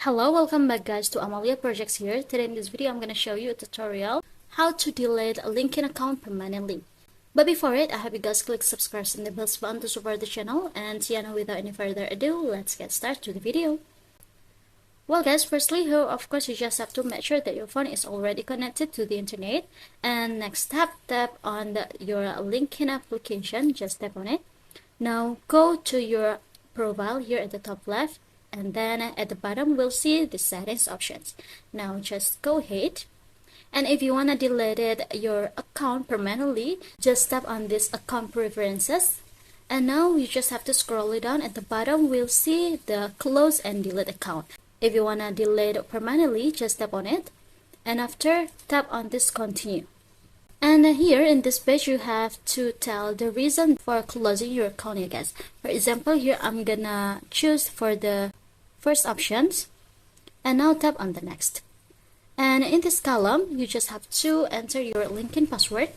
Hello, welcome back guys to Amalia Projects here. Today in this video I'm going to show you a tutorial how to delete a LinkedIn account permanently. But before it, I hope you guys click subscribe and the bell button to support the channel. And without any further ado, let's get started to the video. Well guys, firstly here of course you just have to make sure that your phone is already connected to the internet. And next tap on your LinkedIn application, just tap on it. Now go to your profile here at the top left. And then at the bottom we'll see the settings options. Now just go ahead, and if you want to delete your account permanently, just tap on this account preferences, and now you just have to scroll it down. At the bottom we'll see the close and delete account. If you want to delete it permanently, just tap on it, and after tap on this continue. And here in this page you have to tell the reason for closing your account, you guys. For example, here I'm gonna choose for the first options, and now tap on the next. And in this column you just have to enter your LinkedIn password.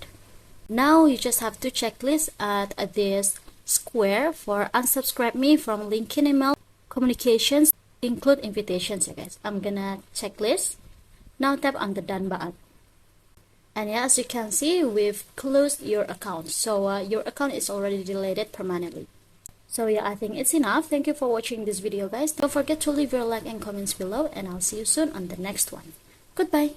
Now you just have to checklist at this square for unsubscribe me from LinkedIn email communications, include invitations, you guys. I'm gonna checklist. Now tap on the done button. And yeah, as you can see, we've closed your account. So your account is already deleted permanently. So yeah, I think it's enough. Thank you for watching this video guys. Don't forget to leave your like and comments below, and I'll see you soon on the next one. Goodbye.